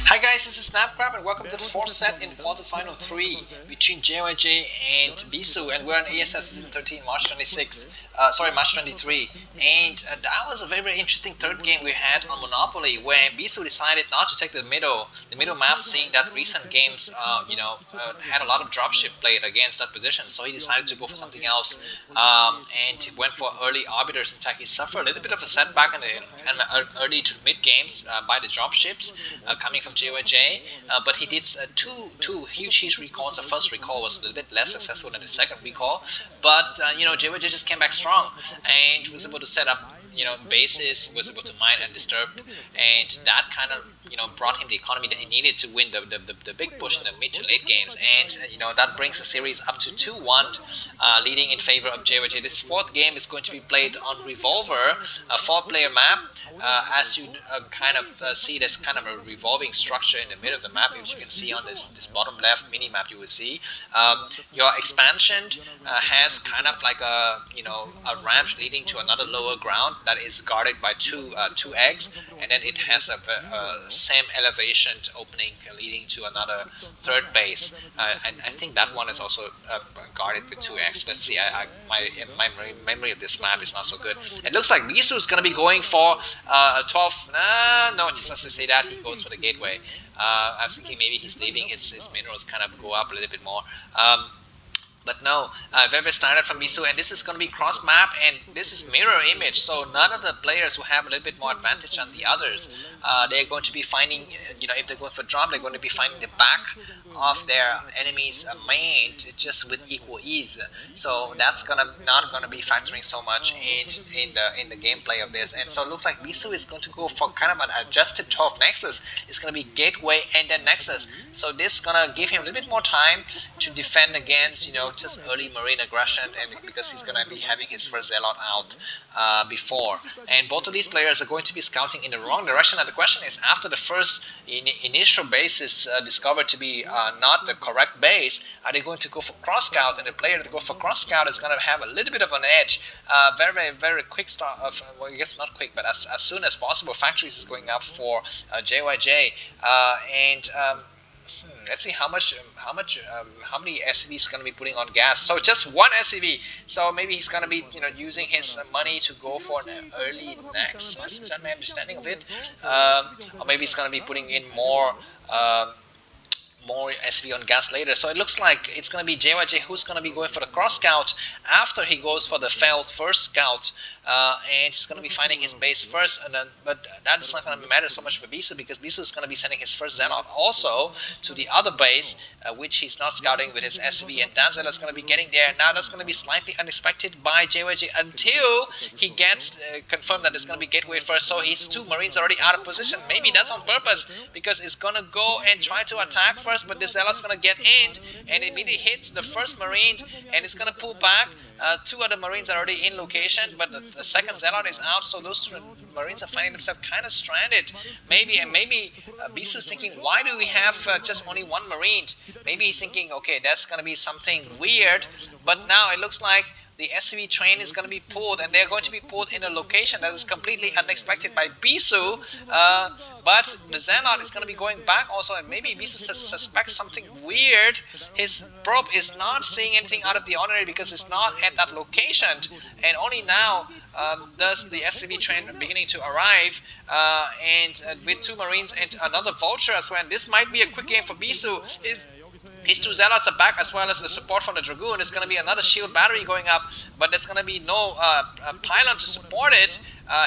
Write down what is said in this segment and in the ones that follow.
Hi guys, this is Starcraft and welcome to the fourth set in quarterfinal 3 between JyJ and Bisu, and we're on ASL season 13, March 26th. March 23. And that was a very interesting third game we had on Monopoly, where Bisu decided not to take the middle map, seeing that recent games, had a lot of dropship played against that position. So he decided to go for something else, and he went for early arbiters. In fact, he suffered a little bit of a setback in the early to mid games by the dropships coming from JyJ, but he did two huge recalls. The first recall was a little bit less successful than the second recall, but JyJ just came back strong and was able to set up bases, was able to mine undisturbed, and that kind of brought him the economy that he needed to win the big push in the mid to late games, and that brings the series up to 2-1, leading in favor of JyJ. This fourth game is going to be played on Revolver, a 4-player map. As you see, there's kind of a revolving structure in the middle of the map. If you can see on this bottom left mini map, you will see your expansion has kind of like a ramp leading to another lower ground that is guarded by two eggs, and then it has a same elevation opening leading to another third base. And I think that one is also guarded with two eggs. Let's see. My memory of this map is not so good. It looks like Bisu is going to be going for 12. No, just as to say that he goes for the gateway. I was thinking maybe he's leaving his minerals kind of go up a little bit more. But no, Veve started from Bisu, and this is going to be cross map, and this is mirror image. So none of the players who have a little bit more advantage on the others, they're going to be finding, if they're going for drop, they're going to be finding the back of their enemy's main just with equal ease. So that's not gonna be factoring so much in the gameplay of this. And so it looks like Bisu is going to go for kind of an adjusted 12 nexus. It's going to be gateway and then nexus. So this is gonna give him a little bit more time to defend against just early marine aggression, and because he's gonna be having his first zealot out before. And both of these players are going to be scouting in the wrong direction. And the question is, after the first initial base is discovered to be not the correct base, are they going to go for cross scout? And the player that go for cross scout is going to have a little bit of an edge. Very quick start of, well, I guess not quick, but as soon as possible, factories is going up for JyJ, and let's see how many SCVs he's going to be putting on gas. So just one SCV. So maybe he's going to be using his money to go for an early next. Is that my understanding of it? Or maybe he's going to be putting in more SV on gas later. So it looks like it's going to be JyJ who's going to be going for the cross scout after he goes for the failed first scout, and he's going to be finding his base first. And then, but that's not going to matter so much for Bisu, because Bisu is going to be sending his first Zealot also to the other base, which he's not scouting with his SV, and that Zealot is going to be getting there. Now that's going to be slightly unexpected by JyJ until he gets confirmed that it's going to be gateway first. So his two Marines are already out of position. Maybe that's on purpose, because it's going to go and try to attack first, but this Zealot's going to get in and immediately hits the first Marine, and it's going to pull back. Two other Marines are already in location, but the second Zealot is out, so those Marines are finding themselves kind of stranded. Maybe Bisu is thinking, why do we have just only one Marine? Maybe he's thinking, okay, that's going to be something weird, but now it looks like the SCV train is going to be pulled, and they're going to be pulled in a location that is completely unexpected by Bisu, but the Zealot is going to be going back also, and maybe Bisu suspects something weird. His probe is not seeing anything out of the ordinary because it's not at that location, and only now does the SCV train beginning to arrive, and with two Marines and another Vulture as well. And this might be a quick game for Bisu. His two Zealots are back, as well as the support from the Dragoon. There's going to be another shield battery going up, but there's going to be no pylon to support it.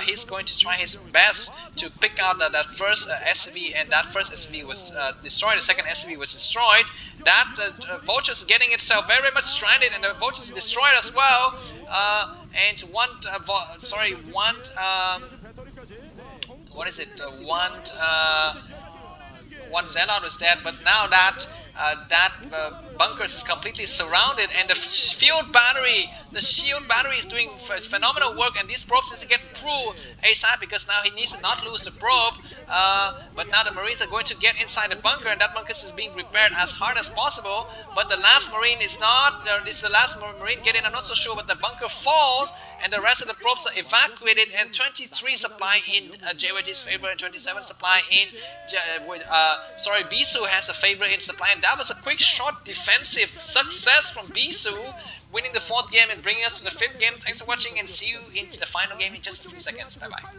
He's going to try his best to pick out that first SCV, and that first SCV was destroyed. The second SCV was destroyed. That Vulture is getting itself very much stranded, and the Vulture is destroyed as well. And one Zealot was dead, but now that bunkers is completely surrounded, and the shield battery is doing phenomenal work, and these probes need to get through ASAP because now he needs to not lose the probe. But now the Marines are going to get inside the bunker, and that bunker is being repaired as hard as possible. But the last Marine is not. This is the last Marine getting. I'm not so sure, but the bunker falls, and the rest of the probes are evacuated. And 23 supply in JyJ's favor, and 27 supply in. Bisu has a favor in supply, and that was a quick shot defensive success from Bisu, winning the 4th game and bringing us to the 5th game. Thanks for watching, and see you in the final game in just a few seconds. Bye bye.